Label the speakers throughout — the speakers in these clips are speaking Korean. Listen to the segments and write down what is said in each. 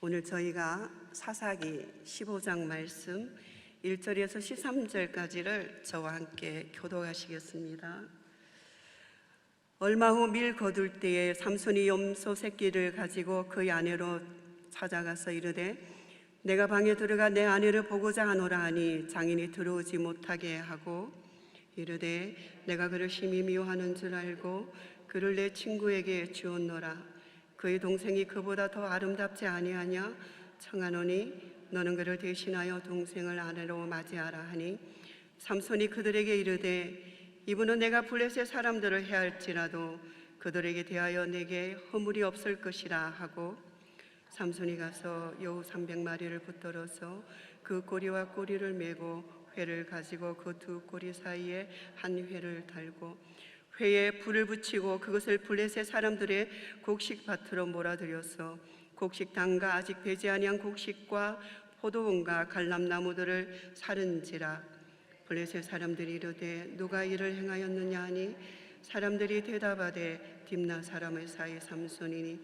Speaker 1: 오늘 저희가 사사기 15장 말씀 1절에서 13절까지를 저와 함께 교독하시겠습니다. 얼마 후 밀 거둘 때에 삼손이 염소 새끼를 가지고 그의 아내로 찾아가서 이르되 내가 방에 들어가 내 아내를 보고자 하노라 하니 장인이 들어오지 못하게 하고 이르되 내가 그를 심히 미워하는 줄 알고 그를 내 친구에게 주었노라. 그의 동생이 그보다 더 아름답지 아니하냐? 청하노니 너는 그를 대신하여 동생을 아내로 맞이하라 하니 삼손이 그들에게 이르되 이분은 내가 블레셋 사람들을 해할지라도 그들에게 대하여 내게 허물이 없을 것이라 하고 삼손이 가서 여우 300마리를 붙들어서 그 꼬리와 꼬리를 메고 회를 가지고 그 두 꼬리 사이에 한 회를 달고 회에 불을 붙이고 그것을 블레셋 사람들의 곡식밭으로 몰아들여서 곡식당과 아직 되지 아니한 곡식과 포도원과 갈람나무들을 사른지라. 블레셋 사람들이 이르되 누가 이를 행하였느냐 하니 사람들이 대답하되 딥나 사람의 사이 삼손이니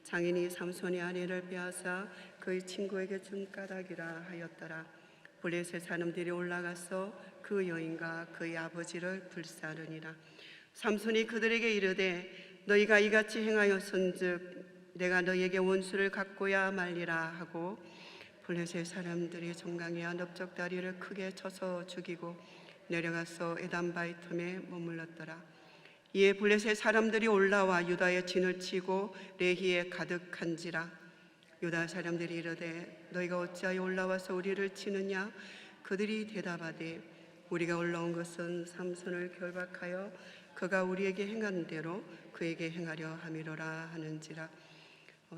Speaker 1: 장인이 삼손의 아내를 빼앗아 그의 친구에게 준 까닭이라 하였더라. 블레셋 사람들이 올라가서 그 여인과 그의 아버지를 불사르니라. 삼손이 그들에게 이르되 너희가 이같이 행하였은즉 내가 너희에게 원수를 갚고야 말리라 하고 블레셋 사람들이 정강이와 넓적다리를 크게 쳐서 죽이고 내려가서 에담바위 틈에 머물렀더라. 이에 블레셋 사람들이 올라와 유다의 진을 치고 레히에 가득한지라. 유다 사람들이 이르되 너희가 어찌하여 올라와서 우리를 치느냐? 그들이 대답하되 우리가 올라온 것은 삼손을 결박하여 그가 우리에게 행한 대로 그에게 행하려 함이로라 하는지라.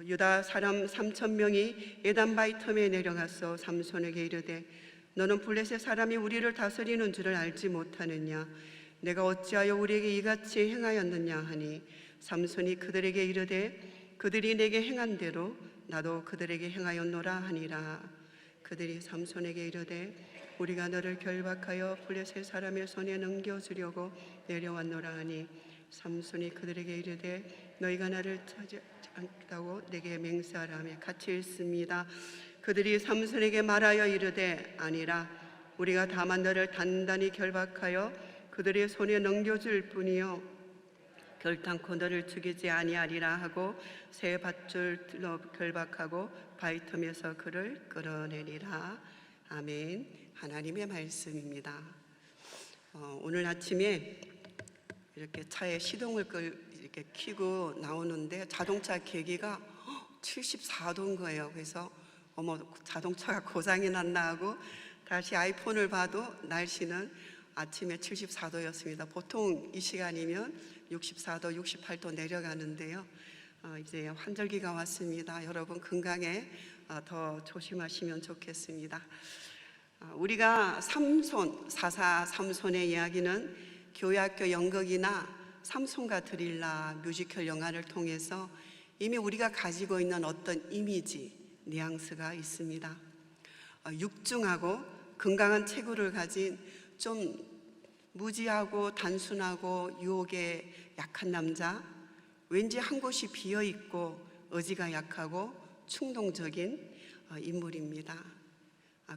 Speaker 1: 유다 사람 3,000명이 에담바위 틈에 내려가서 삼손에게 이르되 너는 블레셋 사람이 우리를 다스리는 줄을 알지 못하느냐? 내가 어찌하여 우리에게 이같이 행하였느냐 하니 삼손이 그들에게 이르되 그들이 내게 행한 대로 나도 그들에게 행하였노라 하니라. 그들이 삼손에게 이르되 우리가 너를 결박하여 블레셋 사람의 손에 넘겨주려고 내려왔노라 하니 삼손이 그들에게 이르되 너희가 나를 찾지 않다고 내게 맹세하라며 같이 읽습니다. 그들이 삼손에게 말하여 이르되 아니라 우리가 다만 너를 단단히 결박하여 그들의 손에 넘겨줄 뿐이요 결탄코 너를 죽이지 아니하리라 하고 새 밧줄로 결박하고 바위 틈에서 그를 끌어내리라. 아멘. 하나님의 말씀입니다. 오늘 아침에 이렇게 차에 시동을 이렇게 켜고 나오는데 자동차 계기가 74도인 거예요. 그래서 어머 자동차가 고장이 났나 하고 다시 아이폰을 봐도 날씨는 아침에 74도였습니다. 보통 이 시간이면 64도, 68도 내려가는데요. 이제 환절기가 왔습니다. 여러분 건강에 더 조심하시면 좋겠습니다. 우리가 사사 삼손의 이야기는 교회학교 연극이나 삼손과 드릴라 뮤지컬 영화를 통해서 이미 우리가 가지고 있는 어떤 이미지, 뉘앙스가 있습니다. 육중하고 건강한 체구를 가진 좀 무지하고 단순하고 유혹에 약한 남자, 왠지 한 곳이 비어있고 의지가 약하고 충동적인 인물입니다.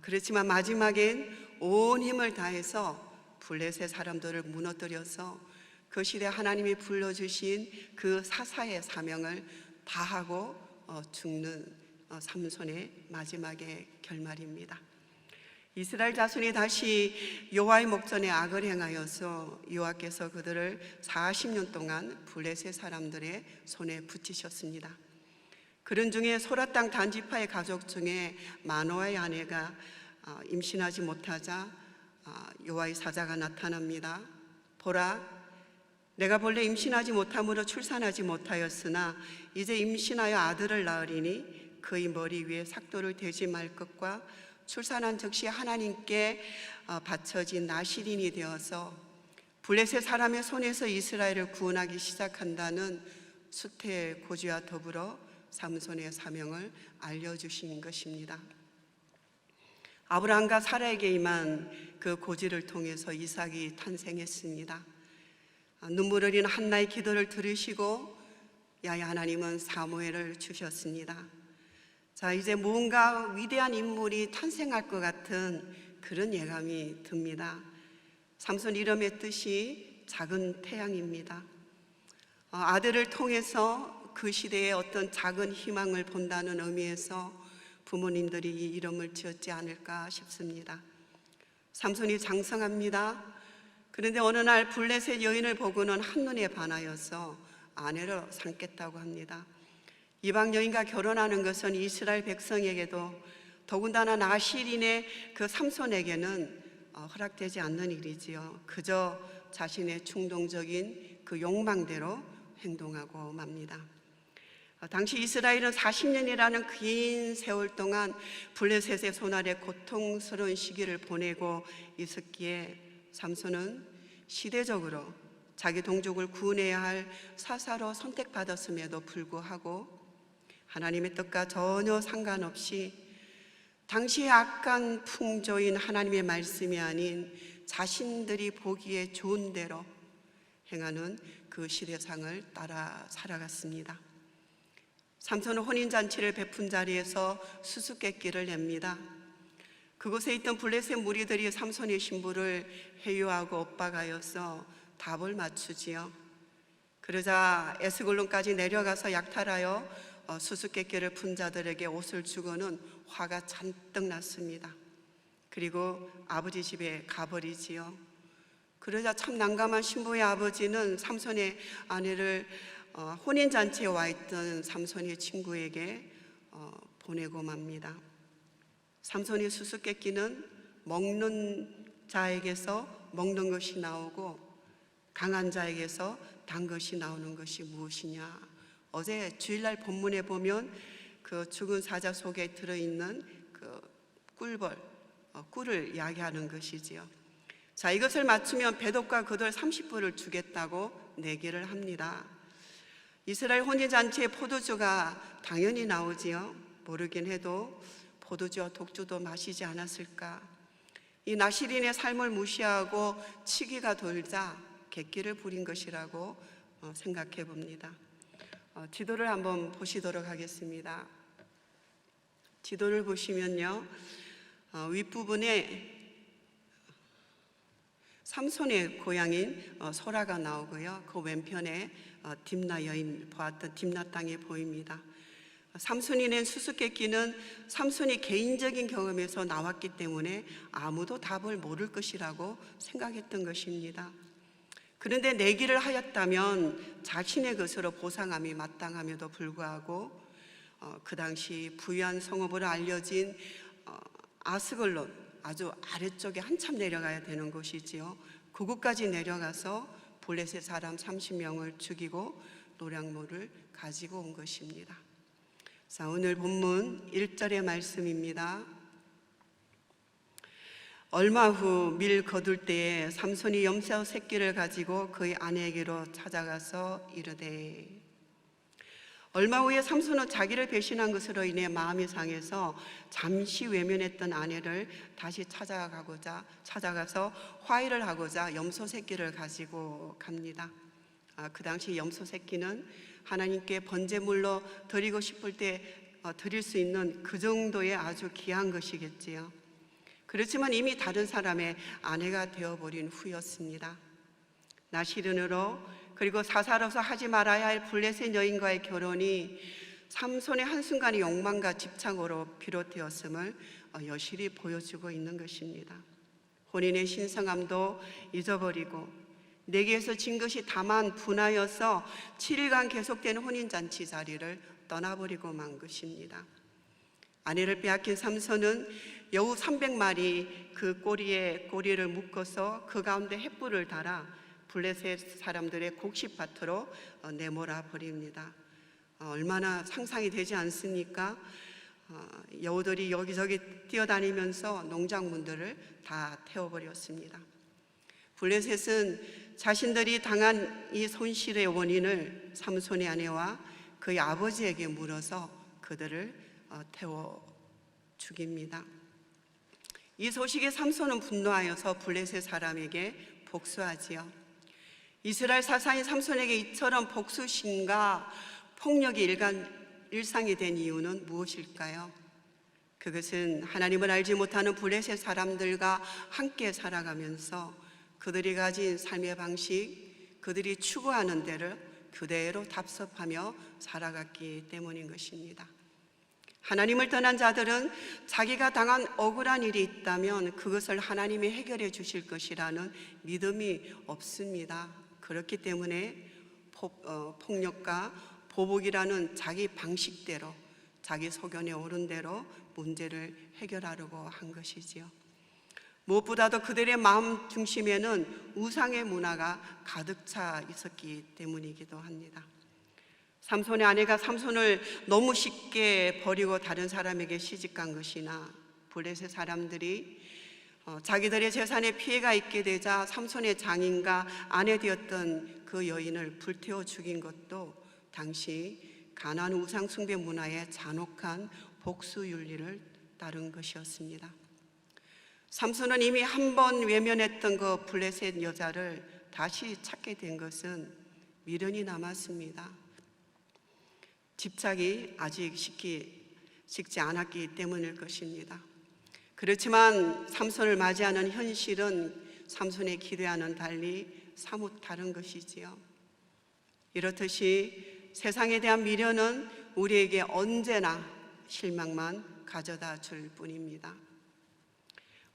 Speaker 1: 그렇지만 마지막엔 온 힘을 다해서 블레셋 사람들을 무너뜨려서 그 시대 하나님이 불러주신 그 사사의 사명을 다하고 죽는 삼손의 마지막의 결말입니다. 이스라엘 자손이 다시 여호와의 목전에 악을 행하여서 여호와께서 그들을 40년 동안 블레셋 사람들의 손에 붙이셨습니다. 그런 중에 소라 땅 단지파의 가족 중에 마노아의 아내가 임신하지 못하자 여호와의 사자가 나타납니다. 보라, 내가 본래 임신하지 못함으로 출산하지 못하였으나 이제 임신하여 아들을 낳으리니 그의 머리 위에 삭도를 대지 말 것과 출산한 즉시 하나님께 바쳐진 나실인이 되어서 블레셋 사람의 손에서 이스라엘을 구원하기 시작한다는 수태의 고지와 더불어 삼손의 사명을 알려주신 것입니다. 아브라함과 사라에게 임한 그 고지를 통해서 이삭이 탄생했습니다. 눈물 흘린 한나의 기도를 들으시고 야훼 하나님은 사무엘을 주셨습니다. 자, 이제 무언가 위대한 인물이 탄생할 것 같은 그런 예감이 듭니다. 삼손 이름의 뜻이 작은 태양입니다. 아들을 통해서 그 시대에 어떤 작은 희망을 본다는 의미에서 부모님들이 이 이름을 지었지 않을까 싶습니다. 삼손이 장성합니다. 그런데 어느 날 블레셋 여인을 보고는 한눈에 반하여서 아내로 삼겠다고 합니다. 이방 여인과 결혼하는 것은 이스라엘 백성에게도 더군다나 나실인의 그 삼손에게는 허락되지 않는 일이지요. 그저 자신의 충동적인 그 욕망대로 행동하고 맙니다. 당시 이스라엘은 40년이라는 긴 세월 동안 블레셋의 손 아래 고통스러운 시기를 보내고 있었기에 삼손은 시대적으로 자기 동족을 구원해야 할 사사로 선택받았음에도 불구하고 하나님의 뜻과 전혀 상관없이 당시의 악한 풍조인 하나님의 말씀이 아닌 자신들이 보기에 좋은 대로 행하는 그 시대상을 따라 살아갔습니다. 삼손은 혼인잔치를 베푼 자리에서 수수께끼를 냅니다. 그곳에 있던 블레셋 무리들이 삼손의 신부를 회유하고 엇박하여서 답을 맞추지요. 그러자 에스골론까지 내려가서 약탈하여 수수께끼를 푼 자들에게 옷을 주고는 화가 잔뜩 났습니다. 그리고 아버지 집에 가버리지요. 그러자 참 난감한 신부의 아버지는 삼손의 아내를 혼인잔치에 와 있던 삼손의 친구에게 보내고 맙니다. 삼손의 수수께끼는 먹는 자에게서 먹는 것이 나오고 강한 자에게서 단 것이 나오는 것이 무엇이냐. 어제 주일날 본문에 보면 그 죽은 사자 속에 들어있는 그 꿀을 이야기하는 것이지요. 자, 이것을 맞추면 배독과 겉을 30불을 주겠다고 내기를 합니다. 이스라엘 혼인잔치에 포도주가 당연히 나오지요. 모르긴 해도 포도주와 독주도 마시지 않았을까. 이 나실인의 삶을 무시하고 치기가 돌자 객기를 부린 것이라고 생각해 봅니다. 지도를 한번 보시도록 하겠습니다. 지도를 보시면요, 윗부분에 삼손의 고향인 소라가 나오고요, 그 왼편에 딥나 여인 보았던 딥나 땅이 보입니다. 삼손이 낸 수수께끼는 삼손이 개인적인 경험에서 나왔기 때문에 아무도 답을 모를 것이라고 생각했던 것입니다. 그런데 내기를 하였다면 자신의 것으로 보상함이 마땅함에도 불구하고 그 당시 부유한 성읍으로 알려진 아스글론, 아주 아래쪽에 한참 내려가야 되는 곳이지요. 그곳까지 내려가서 블레셋 사람 30명을 죽이고 노량모를 가지고 온 것입니다. 자, 오늘 본문 1절의 말씀입니다. 얼마 후 밀 거둘 때에 삼손이 염소 새끼를 가지고 그의 아내에게로 찾아가서 이르되. 얼마 후에 삼손은 자기를 배신한 것으로 인해 마음이 상해서 잠시 외면했던 아내를 다시 찾아가서 화해를 하고자 염소 새끼를 가지고 갑니다. 그 당시 염소 새끼는 하나님께 번제물로 드리고 싶을 때 드릴 수 있는 그 정도의 아주 귀한 것이겠지요. 그렇지만 이미 다른 사람의 아내가 되어버린 후였습니다. 나실인으로 그리고 사사로서 하지 말아야 할 블레셋 여인과의 결혼이 삼손의 한순간의 욕망과 집착으로 비롯되었음을 여실히 보여주고 있는 것입니다. 혼인의 신성함도 잊어버리고 내게에서 진 것이 다만 분하여서 7일간 계속되는 혼인잔치 자리를 떠나버리고 만 것입니다. 아내를 빼앗긴 삼손은 여우 300마리 그 꼬리에 꼬리를 묶어서 그 가운데 횃불을 달아 블레셋 사람들의 곡식밭으로 내몰아 버립니다. 얼마나 상상이 되지 않습니까? 여우들이 여기저기 뛰어다니면서 농작물들을 다 태워버렸습니다. 블레셋은 자신들이 당한 이 손실의 원인을 삼손의 아내와 그의 아버지에게 물어서 그들을 태워 죽입니다. 이 소식에 삼손은 분노하여서 블레셋 사람에게 복수하지요. 이스라엘 사사인 삼손에게 이처럼 복수심과 폭력이 일상이 된 이유는 무엇일까요? 그것은 하나님을 알지 못하는 블레셋 사람들과 함께 살아가면서 그들이 가진 삶의 방식, 그들이 추구하는 대로 그대로 답습하며 살아갔기 때문인 것입니다. 하나님을 떠난 자들은 자기가 당한 억울한 일이 있다면 그것을 하나님이 해결해 주실 것이라는 믿음이 없습니다. 그렇기 때문에 폭력과 보복이라는 자기 방식대로, 자기 소견에 오른 대로 문제를 해결하려고 한 것이지요. 무엇보다도 그들의 마음 중심에는 우상의 문화가 가득 차 있었기 때문이기도 합니다. 삼손의 아내가 삼손을 너무 쉽게 버리고 다른 사람에게 시집간 것이나, 블레셋 사람들이 자기들의 재산에 피해가 있게 되자 삼손의 장인과 아내 되었던 그 여인을 불태워 죽인 것도 당시 가나안 우상 숭배 문화의 잔혹한 복수 윤리를 따른 것이었습니다. 삼손은 이미 한 번 외면했던 그 블레셋 여자를 다시 찾게 된 것은 미련이 남았습니다. 집착이 아직 식지 않았기 때문일 것입니다. 그렇지만 삼손을 맞이하는 현실은 삼손의 기대와는 달리 사뭇 다른 것이지요. 이렇듯이 세상에 대한 미련은 우리에게 언제나 실망만 가져다 줄 뿐입니다.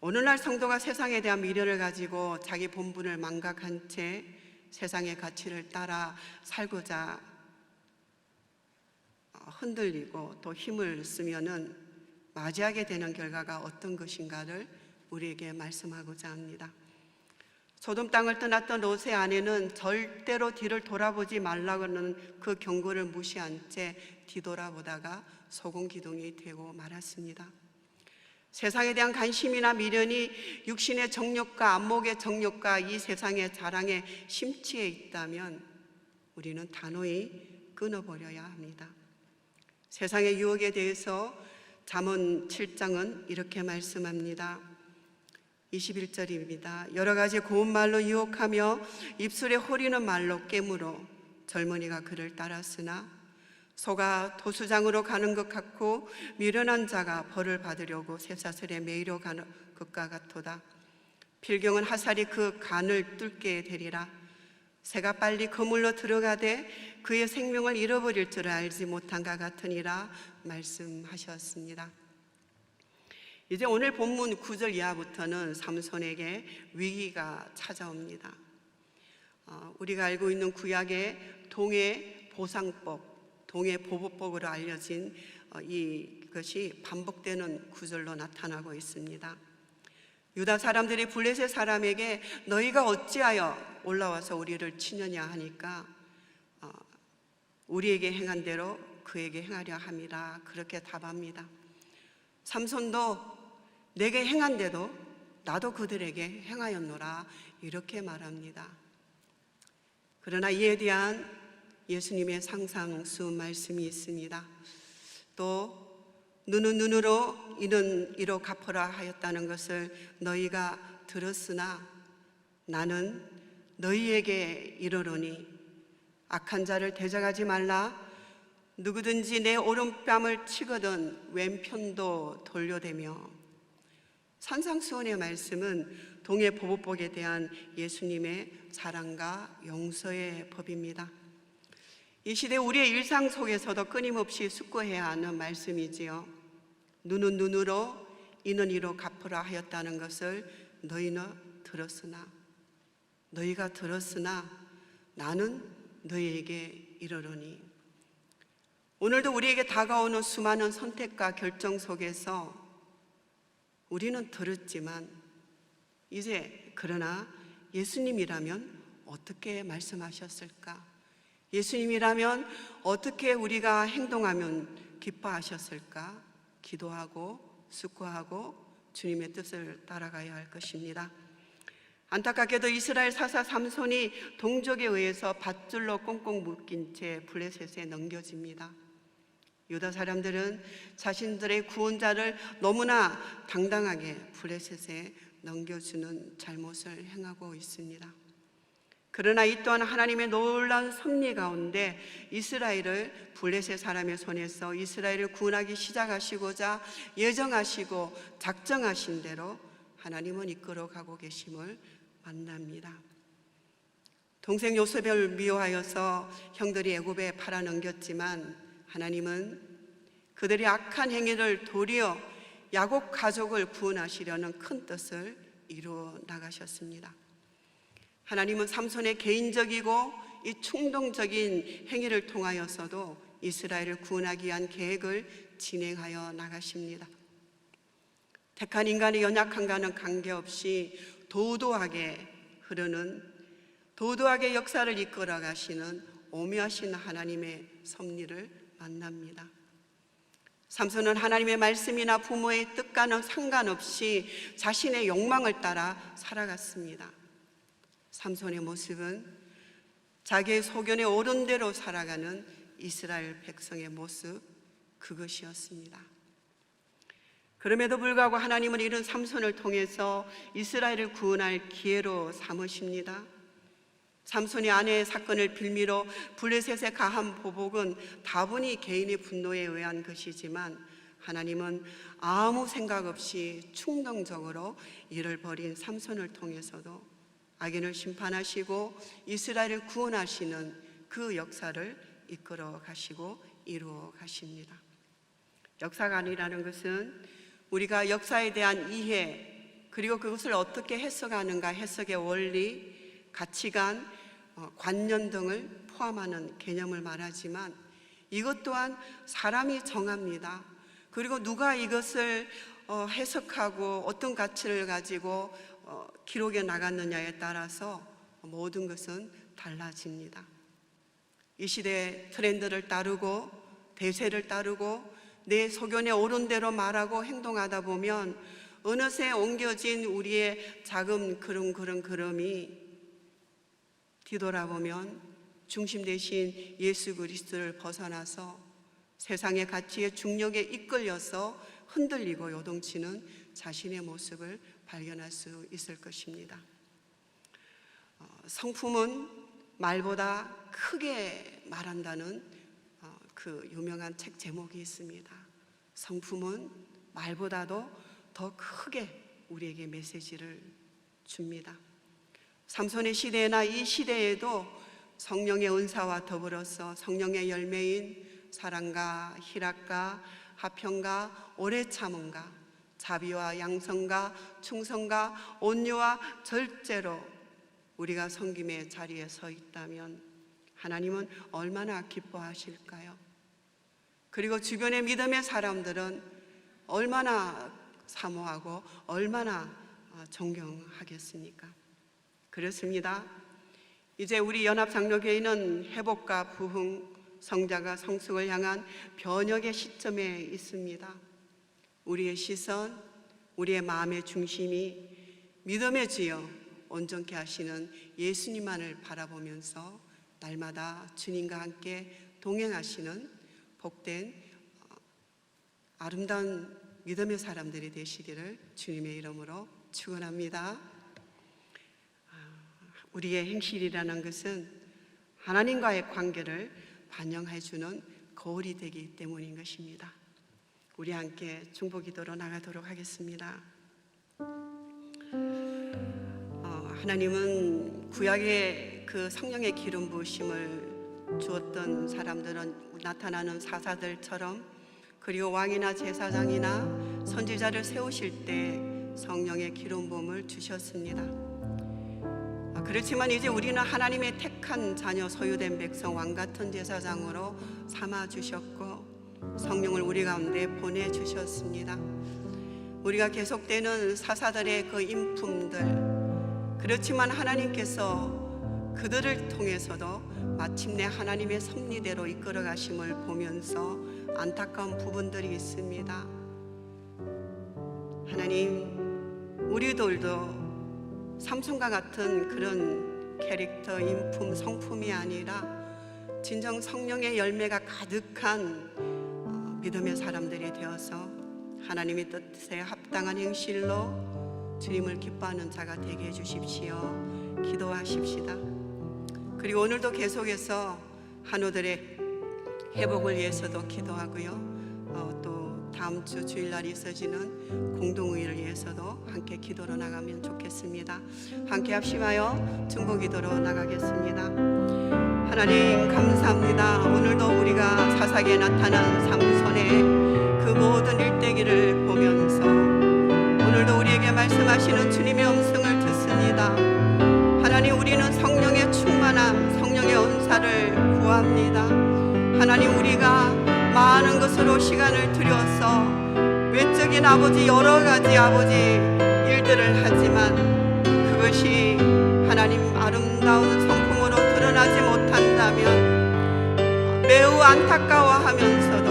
Speaker 1: 오늘날 성도가 세상에 대한 미련을 가지고 자기 본분을 망각한 채 세상의 가치를 따라 살고자 흔들리고 또 힘을 쓰면은 맞이하게 되는 결과가 어떤 것인가를 우리에게 말씀하고자 합니다. 소돔 땅을 떠났던 롯의 아내는 절대로 뒤를 돌아보지 말라고는 그 경고를 무시한 채 뒤돌아보다가 소금기둥이 되고 말았습니다. 세상에 대한 관심이나 미련이 육신의 정욕과 안목의 정욕과 이 세상의 자랑에 심취해 있다면 우리는 단호히 끊어버려야 합니다. 세상의 유혹에 대해서 잠언 7장은 이렇게 말씀합니다. 21절입니다. 여러 가지 고운 말로 유혹하며 입술에 호리는 말로 깨물어 젊은이가 그를 따랐으나 소가 도수장으로 가는 것 같고 미련한 자가 벌을 받으려고 쇠사슬에 매이려 가는 것과 같도다. 필경은 화살이 그 간을 뚫게 되리라. 새가 빨리 그물로 들어가되 그의 생명을 잃어버릴 줄 알지 못한가 같으니라 말씀하셨습니다. 이제 오늘 본문 9절 이하부터는 삼손에게 위기가 찾아옵니다. 우리가 알고 있는 구약의 동해 보상법, 동해 보복법으로 알려진 이것이 반복되는 구절로 나타나고 있습니다. 유다 사람들이 블레셋 사람에게 너희가 어찌하여 올라와서 우리를 치느냐 하니까 우리에게 행한 대로 그에게 행하려 함이라 그렇게 답합니다. 삼손도 내게 행한 대로 나도 그들에게 행하였노라 이렇게 말합니다. 그러나 이에 대한 예수님의 상상수 말씀이 있습니다. 또 눈은 눈으로 이는 이로 갚으라 하였다는 것을 너희가 들었으나 나는 너희에게 이르노니 악한 자를 대적하지 말라. 누구든지 내 오른뺨을 치거든 왼편도 돌려대며. 산상수훈의 말씀은 동해 보복법에 대한 예수님의 사랑과 용서의 법입니다. 이 시대 우리의 일상 속에서도 끊임없이 숙고해야 하는 말씀이지요. 눈은 눈으로 이는 이로 갚으라 하였다는 것을 너희가 들었으나 나는 너희에게 이르노니. 오늘도 우리에게 다가오는 수많은 선택과 결정 속에서 우리는 들었지만 이제 그러나 예수님이라면 어떻게 말씀하셨을까? 예수님이라면 어떻게 우리가 행동하면 기뻐하셨을까? 기도하고 숙고하고 주님의 뜻을 따라가야 할 것입니다. 안타깝게도 이스라엘 사사 삼손이 동족에 의해서 밧줄로 꽁꽁 묶인 채 블레셋에 넘겨집니다. 유다 사람들은 자신들의 구원자를 너무나 당당하게 블레셋에 넘겨주는 잘못을 행하고 있습니다. 그러나 이 또한 하나님의 놀라운 섭리 가운데 이스라엘을 블레셋 사람의 손에서 이스라엘을 구원하기 시작하시고자 예정하시고 작정하신 대로 하나님은 이끌어가고 계심을 만납니다. 동생 요셉을 미워하여서 형들이 애굽에 팔아넘겼지만 하나님은 그들의 악한 행위를 도리어 야곱 가족을 구원하시려는 큰 뜻을 이루어 나가셨습니다. 하나님은 삼손의 개인적이고 이 충동적인 행위를 통하여서도 이스라엘을 구원하기 위한 계획을 진행하여 나가십니다. 택한 인간의 연약함과는 관계없이 도도하게 흐르는, 도도하게 역사를 이끌어 가시는 오묘하신 하나님의 섭리를 만납니다. 삼손은 하나님의 말씀이나 부모의 뜻과는 상관없이 자신의 욕망을 따라 살아갔습니다. 삼손의 모습은 자기의 소견에 옳은 대로 살아가는 이스라엘 백성의 모습, 그것이었습니다. 그럼에도 불구하고 하나님은 이런 삼손을 통해서 이스라엘을 구원할 기회로 삼으십니다. 삼손이 아내의 사건을 빌미로 블레셋에 가한 보복은 다분히 개인의 분노에 의한 것이지만 하나님은 아무 생각 없이 충동적으로 일을 벌인 삼손을 통해서도 악인을 심판하시고 이스라엘을 구원하시는 그 역사를 이끌어 가시고 이루어 가십니다. 역사관이라는 것은 우리가 역사에 대한 이해, 그리고 그것을 어떻게 해석하는가, 해석의 원리, 가치관, 관념 등을 포함하는 개념을 말하지만 이것 또한 사람이 정합니다. 그리고 누가 이것을 해석하고 어떤 가치를 가지고 기록에 나갔느냐에 따라서 모든 것은 달라집니다. 이 시대의 트렌드를 따르고 대세를 따르고 내 소견에 옳은 대로 말하고 행동하다 보면 어느새 옮겨진 우리의 작은 걸음이 뒤돌아보면 중심 대신 예수 그리스도를 벗어나서 세상의 가치의 중력에 이끌려서 흔들리고 요동치는 자신의 모습을 발견할 수 있을 것입니다. 성품은 말보다 크게 말한다는 그 유명한 책 제목이 있습니다. 성품은 말보다도 더 크게 우리에게 메시지를 줍니다. 삼손의 시대나 이 시대에도 성령의 은사와 더불어서 성령의 열매인 사랑과 희락과 화평과 오래 참음과 자비와 양성과 충성과 온유와 절제로 우리가 섬김의 자리에 서 있다면 하나님은 얼마나 기뻐하실까요? 그리고 주변의 믿음의 사람들은 얼마나 사모하고 얼마나 존경하겠습니까? 그렇습니다. 이제 우리 연합장로교회는 회복과 부흥, 성자가 성숙을 향한 변혁의 시점에 있습니다. 우리의 시선, 우리의 마음의 중심이 믿음의 주여 온전케 하시는 예수님만을 바라보면서 날마다 주님과 함께 동행하시는 복된 아름다운 믿음의 사람들이 되시기를 주님의 이름으로 축원합니다. 우리의 행실이라는 것은 하나님과의 관계를 반영해 주는 거울이 되기 때문인 것입니다. 우리 함께 중보기도로 나가도록 하겠습니다. 하나님은 구약의 그 성령의 기름 부으심을 주었던 사람들은 나타나는 사사들처럼, 그리고 왕이나 제사장이나 선지자를 세우실 때 성령의 기름 부음을 주셨습니다. 그렇지만 이제 우리는 하나님의 택한 자녀, 소유된 백성, 왕같은 제사장으로 삼아주셨고 성령을 우리 가운데 보내주셨습니다. 우리가 계속되는 사사들의 그 인품들, 그렇지만 하나님께서 그들을 통해서도 마침내 하나님의 섭리대로 이끌어 가심을 보면서 안타까운 부분들이 있습니다. 하나님, 우리들도 삼손과 같은 그런 캐릭터, 인품, 성품이 아니라 진정 성령의 열매가 가득한 믿음의 사람들이 되어서 하나님의 뜻에 합당한 행실로 주님을 기뻐하는 자가 되게 해주십시오. 기도하십시다. 그리고 오늘도 계속해서 한우들의 회복을 위해서도 기도하고요. 또 다음 주 주일날 있어지는 공동의를 위해서도 함께 기도로 나가면 좋겠습니다. 함께 합심하여 중보기도로 나가겠습니다. 하나님 감사합니다. 오늘도 우리가 사사기에 나타난 삼손의 그 모든 일대기를 보면서 오늘도 우리에게 말씀하시는 주님의 음성을 듣습니다. 하나님, 우리는 성령의 충만함, 성령의 은사를 구합니다. 하나님, 우리가 많은 것으로 시간을 들여서 외적인 아버지 여러 가지 아버지 일들을 하지만 그것이 하나님 아름다운 성품으로 드러나지 못한다면 매우 안타까워하면서도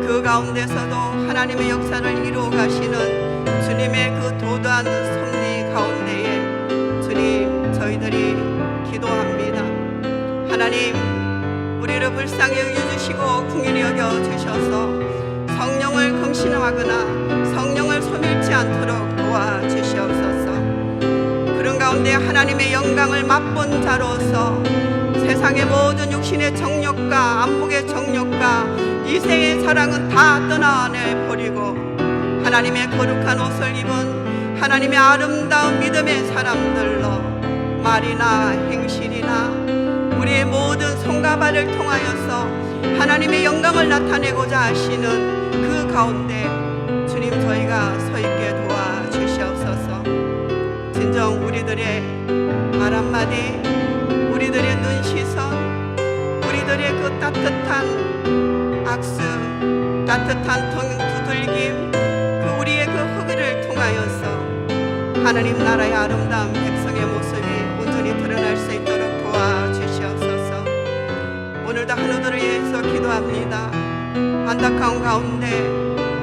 Speaker 1: 그 가운데서도 하나님의 역사를 이루어 가시는 주님의 그 도도한 섭리 가운데에 주님, 저희들이 기도합니다. 하나님, 우리를 불쌍히 여겨주시고 긍휼히 여겨주셔서 성령을 금신하거나 성령을 소멸치 않도록 도와주시옵소서. 그런 가운데 하나님의 영광을 맛본 자로서 세상의 모든 육신의 정욕과 안목의 정욕과 이생의 사랑은 다 떠나내버리고 하나님의 거룩한 옷을 입은 하나님의 아름다운 믿음의 사람들로 말이나 행실이나 우리의 모든 손과 발을 통하여서 하나님의 영광을 나타내고자 하시는 그 가운데 주님, 저희가 서 있게 도와주시옵소서. 진정 우리들의 말 한마디, 우리들의 눈시선, 우리들의 그 따뜻한 악수, 따뜻한 두들김, 그 우리의 그 허기를 통하여서 하나님 나라의 아름다운 백성의 모습이 온전히 드러날 수 있도록 도와주시옵소서. 오늘도 한우들을 위해서 기도합니다. 안타까운 가운데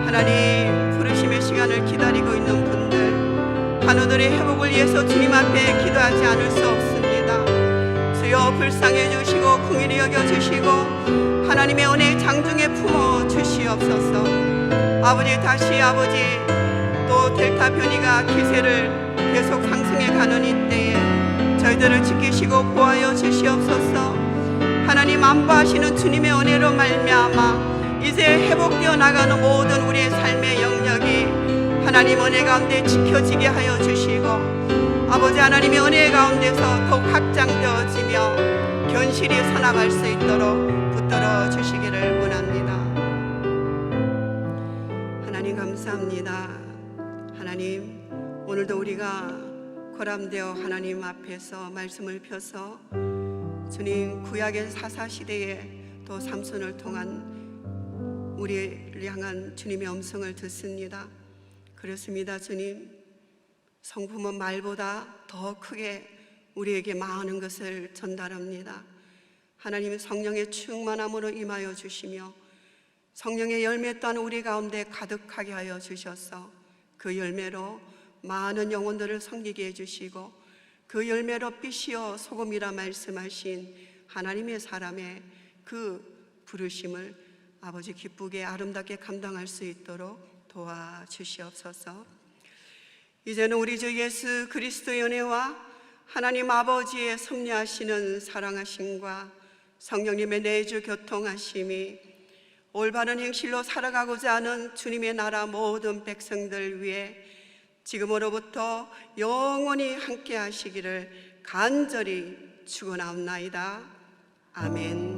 Speaker 1: 하나님 부르심의 시간을 기다리고 있는 분들, 한우들의 회복을 위해서 주님 앞에 기도하지 않을 수 없습니다. 주여 불쌍해 주시고 긍휼히 여겨 주시고 하나님의 은혜의 장중에 품어 주시옵소서. 아버지, 다시 아버지 또 델타 변이가 기세를 계속 상승해 가는 이때에 저희들을 지키시고 보호하여 주시옵소서. 하나님 안보하시는 주님의 은혜로 말미암아 이제 회복되어 나가는 모든 우리의 삶의 영역이 하나님 은혜 가운데 지켜지게 하여 주시고 아버지 하나님의 은혜 가운데서 더욱 확장되어지며 견실히 살아갈 수 있도록 붙들어 주시기를 원합니다. 하나님 감사합니다. 하나님, 오늘도 우리가 거람되어 하나님 앞에서 말씀을 펴서 주님 구약의 사사시대에 또 삼손을 통한 우리를 향한 주님의 음성을 듣습니다. 그렇습니다. 주님, 성품은 말보다 더 크게 우리에게 많은 것을 전달합니다. 하나님 성령의 충만함으로 임하여 주시며 성령의 열매 또한 우리 가운데 가득하게 하여 주셔서 그 열매로 많은 영혼들을 섬기게 해주시고 그 열매로 빛이요 소금이라 말씀하신 하나님의 사람의 그 부르심을 아버지 기쁘게 아름답게 감당할 수 있도록 도와주시옵소서. 이제는 우리 주 예수 그리스도의 은혜와 하나님 아버지의 섭리하시는 사랑하심과 성령님의 내주 교통하심이 올바른 행실로 살아가고자 하는 주님의 나라 모든 백성들 위해 지금으로부터 영원히 함께 하시기를 간절히 축원하옵나이다. 아멘.